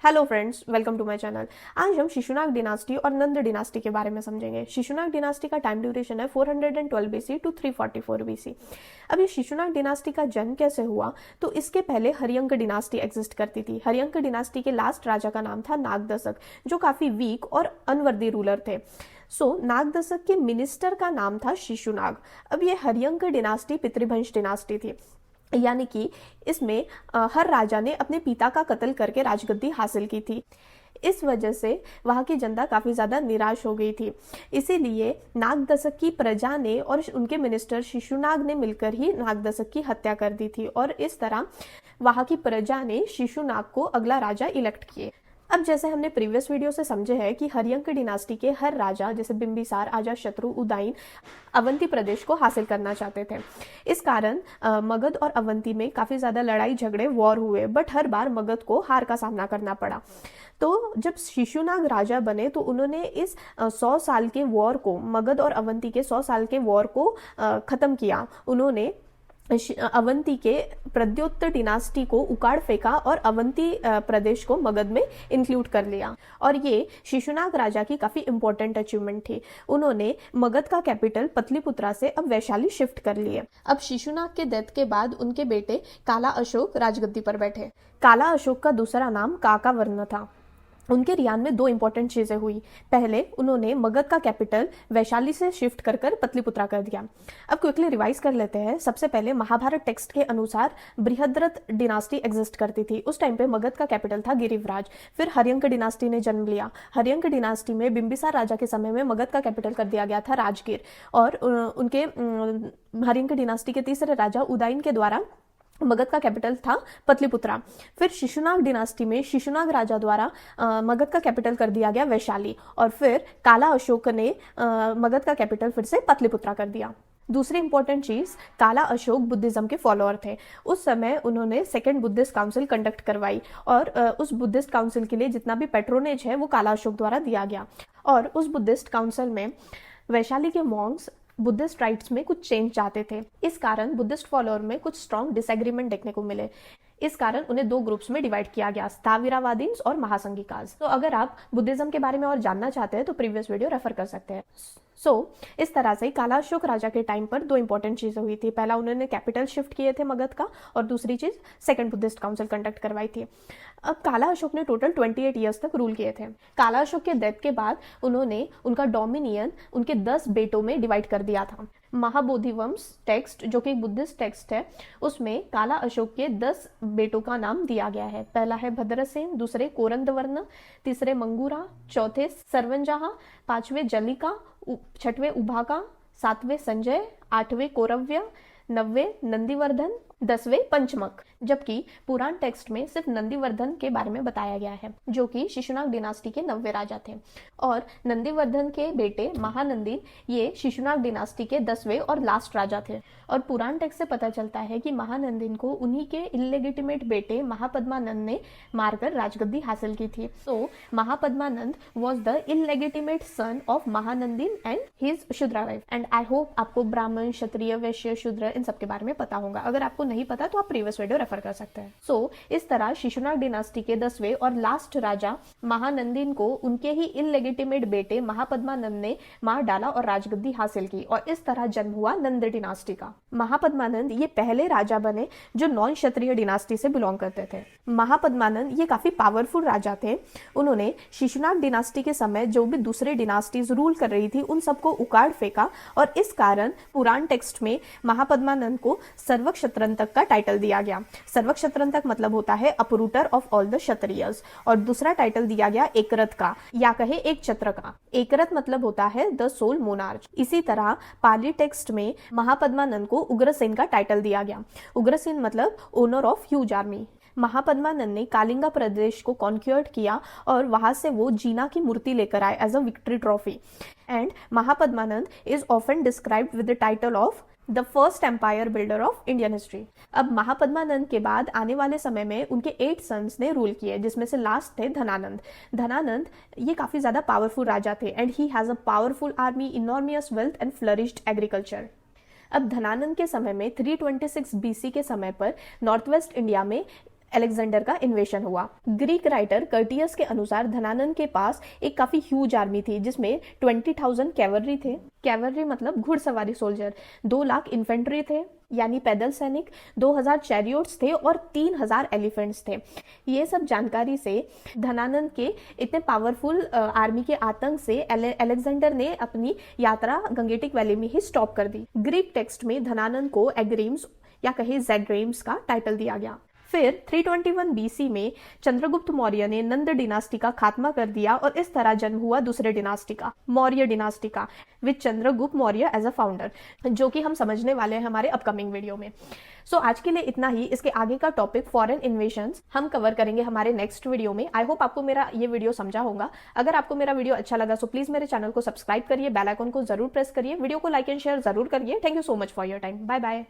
Hello friends, welcome to my channel. आज हम Shishunaga dynasty और नंद डिनास्टी के बारे में समझेंगे। शिशुनाग डिनास्टी का टाइम ड्यूरेशन है 412 बीसी टू 344 बीसी। अब ये शिशुनाग डिनास्टी का जन्म कैसे हुआ, तो इसके पहले हरियंक डिनास्टी एग्जिस्ट करती थी। हरियंक डिनास्टी के लास्ट राजा का नाम था नागदसक, जो काफी वीक और अनवर्दी रूलर थे। नागदसक के मिनिस्टर का नाम था शिशुनाग। अब ये हरियंक डिनास्टी पितृवंश डिनास्टी थी, यानी कि इसमें हर राजा ने अपने पिता का कत्ल करके राजगद्दी हासिल की थी। इस वजह से वहाँ की जनता काफ़ी ज़्यादा निराश हो गई थी। इसीलिए नागदसक की प्रजा ने और उनके मिनिस्टर शिशुनाग ने मिलकर ही नागदसक की हत्या कर दी थी, और इस तरह वहाँ की प्रजा ने शिशुनाग को अगला राजा इलेक्ट किए। अब जैसे हमने प्रीवियस वीडियो से समझे है कि हरियंक डिनास्टी के हर राजा जैसे बिंबिसार, अजातशत्रु, उदयन अवंती प्रदेश को हासिल करना चाहते थे। इस कारण मगध और अवंती में काफ़ी ज़्यादा लड़ाई झगड़े वॉर हुए, बट हर बार मगध को हार का सामना करना पड़ा। तो जब शिशुनाग राजा बने तो उन्होंने इस 100 साल के वॉर को, मगध और अवंती के 100 साल के वॉर को ख़त्म किया। उन्होंने अवंती के प्रद्योत डिनास्टी को उखाड़ फेंका और अवंती प्रदेश को मगध में इंक्लूड कर लिया, और ये शिशुनाग राजा की काफ़ी इंपॉर्टेंट अचीवमेंट थी। उन्होंने मगध का कैपिटल पतलीपुत्रा से अब वैशाली शिफ्ट कर लिए। अब शिशुनाग के डेथ के बाद उनके बेटे काला अशोक राजगद्दी पर बैठे। काला अशोक का दूसरा नाम काकावर्ण था। उनके रियान में दो इंपॉर्टेंट चीज़ें हुई। पहले उन्होंने मगध का कैपिटल वैशाली से शिफ्ट कर पतलीपुत्रा कर दिया। अब क्विकली रिवाइज कर लेते हैं। सबसे पहले महाभारत टेक्स्ट के अनुसार बृहद्रथ डिनास्टी एग्जिस्ट करती थी। उस टाइम पे मगध का कैपिटल था गिरिवराज। फिर हरियंक डिनास्टी ने जन्म लिया। हरियंक डिनास्टी में बिंबिसार राजा के समय में मगध का कैपिटल कर दिया गया था राजगीर, और उनके हरियंक डिनास्टी के तीसरे राजा उदयन के द्वारा मगध का कैपिटल था पतलीपुत्रा। फिर शिशुनाग डिनास्टी में शिशुनाग राजा द्वारा मगध का कैपिटल कर दिया गया वैशाली, और फिर काला अशोक ने मगध का कैपिटल फिर से पतलीपुत्रा कर दिया। दूसरी इंपॉर्टेंट चीज़, काला अशोक बुद्धिज्म के फॉलोअर थे। उस समय उन्होंने सेकेंड बुद्धिस्ट काउंसिल कंडक्ट करवाई, और उस बुद्धिस्ट काउंसिल के लिए जितना भी पैट्रोनेज है वो काला अशोक द्वारा दिया गया। और उस बुद्धिस्ट काउंसिल में वैशाली के मॉन्क्स बुद्धिस्ट राइट्स में कुछ चेंज चाहते थे। इस कारण बुद्धिस्ट फॉलोअर में कुछ स्ट्रॉन्ग डिसएग्रीमेंट देखने को मिले। इस कारण उन्हें दो ग्रुप्स में डिवाइड किया गया, स्थाविरावादीन्स और महासंघिकाज। तो अगर आप बुद्धिज्म के बारे में और जानना चाहते हैं तो प्रीवियस वीडियो रेफर कर सकते हैं। इस तरह से काला अशोक राजा के टाइम पर दो इंपॉर्टेंट चीजें हुई थी। पहला, उन्होंने कैपिटल शिफ्ट किए थे मगध का, और दूसरी चीज सेकंड बुद्धिस्ट काउंसिल कंडक्ट करवाई थी। अब काला अशोक ने टोटल 28 ईयर्स तक रूल किए थे। काला अशोक के डेथ के बाद उन्होंने उनका डोमिनियन उनके 10 बेटों में डिवाइड कर दिया था। महाबोधिवंश टेक्स्ट, जो कि एक बुद्धिस्ट टेक्स्ट है, उसमें काला अशोक के 10 बेटों का नाम दिया गया है। पहला है भद्रसेन, दूसरे कोरंदवर्ण, तीसरे मंगूरा, चौथे सरवंजाहा, पांचवें जलिका, छठवें उभाका, सातवें संजय, आठवें कौरव्य, 9वें नंदीवर्धन, 10वें पंचमक। जबकि पुराण टेक्स्ट में सिर्फ नंदीवर्धन के बारे में बताया गया है, जो कि शिशुनाग डिनास्टी के 9वें राजा थे। और नंदीवर्धन के बेटे महानंदी ये शिशुनाग डिनास्टी के 10वें और लास्ट राजा थे। और पुराण टेक्स्ट से पता चलता है कि महानंदिन को उन्हीं के इलेगिटिमेट बेटे महापद्मानंद ने मारकर राजगद्दी हासिल की थी। Mahapadmananda was the illegitimate son of Mahanandin and his Shudra wife. And I hope आपको ब्राह्मण, क्षत्रिय, वैश्य, शूद्र इन सब के बारे में पता होगा। अगर आपको नहीं पता तो आप प्रीवियस वीडियो रेफर कर सकते हैं। इस तरह शिशुनाग डिनास्टी के 10वें और लास्ट राजा महानंदिन को उनके ही इलेगिटिमेट बेटे महापद्मानंद ने मार डाला और राजगद्दी हासिल की, और इस तरह जन्म हुआ नंद डिनास्टी का। महापद्मानंद ये पहले राजा बने जो नॉन क्षत्रिय डिनास्टी से बिलोंग करते थे। महापद्मानंद ये काफी पावरफुल राजा थे। उन्होंने शिशुनाग डिनास्टी के समय जो भी दूसरे डिनास्टीज रूल कर रही थी उन सबको उखाड़ फेंका, और इस कारण पुराण टेक्स्ट में महापद्मानंद को सर्वक्षत्रंतक का टाइटल दिया गया। सर्वक्षत्रंतक मतलब होता है अपरूटर ऑफ ऑल द क्षत्रियस, और दूसरा टाइटल दिया गया एकरथ का, या कहे एक छत्र का। एकरथ मतलब होता है द सोल मोनार्च। इसी तरह पाली टेक्स्ट में महापद्मानंद को उग्रसेन का टाइटल दिया गया। उग्रसेन मतलब owner of huge army. Mahapadmananda ने कालिंगा प्रदेश को कॉन्क्यूर्ड किया, और वहां से वो जीना की मूर्ति लेकर आए as a victory trophy. And Mahapadmananda is often described with the title of the first empire builder of Indian history. अब महापद्मानंद के बाद आने वाले समय में उनके 8 सन्स ने रूल किए, जिसमें से लास्ट थे धनानंद। धनानंद ये काफी ज्यादा पावरफुल राजा थे, and he has a powerful army, enormous wealth and flourished agriculture. अब धनानंद के समय में 326 बीसी के समय पर नॉर्थ वेस्ट इंडिया में अलेक्जेंडर का इन्वेशन हुआ। ग्रीक राइटर कर्टियस के अनुसार धनानंद के पास एक काफी ह्यूज आर्मी थी जिसमें 20,000 कैवलरी थे, कैवलरी मतलब घुड़सवारी सोल्जर, 2 लाख इन्फेंट्री थे यानी पैदल सैनिक, 2,000 चैरियोट्स थे और 3,000 एलिफेंट्स थे। ये सब जानकारी से धनानंद के इतने पावरफुल आर्मी के आतंक से अलेक्जेंडर ने अपनी यात्रा गंगेटिक वैली में ही स्टॉप कर दी। ग्रीक टेक्स्ट में धनानंद को एग्रीम्स या कहे ज़ेड्रेम्स का टाइटल दिया गया। फिर 321 बीसी में चंद्रगुप्त मौर्य ने नंद डिनास्टी का खात्मा कर दिया और इस तरह जन्म हुआ दूसरे डिनास्टी का, मौर्य डिनास्टी का, with Chandragupta Maurya as a founder, जो कि हम समझने वाले हैं हमारे अपकमिंग वीडियो में। सो आज के लिए इतना ही। इसके आगे का टॉपिक फॉरेन इन्वेशंस हम कवर करेंगे हमारे नेक्स्ट वीडियो में। आई होप आपको मेरा ये वीडियो समझा होगा। अगर आपको मेरा वीडियो अच्छा लगा सो प्लीज मेरे चैनल को सब्सक्राइब करिए, बेल आइकन को जरूर प्रेस करिए, वीडियो को लाइक एंड शेयर जरूर करिए। Thank you so much for your time. Bye bye.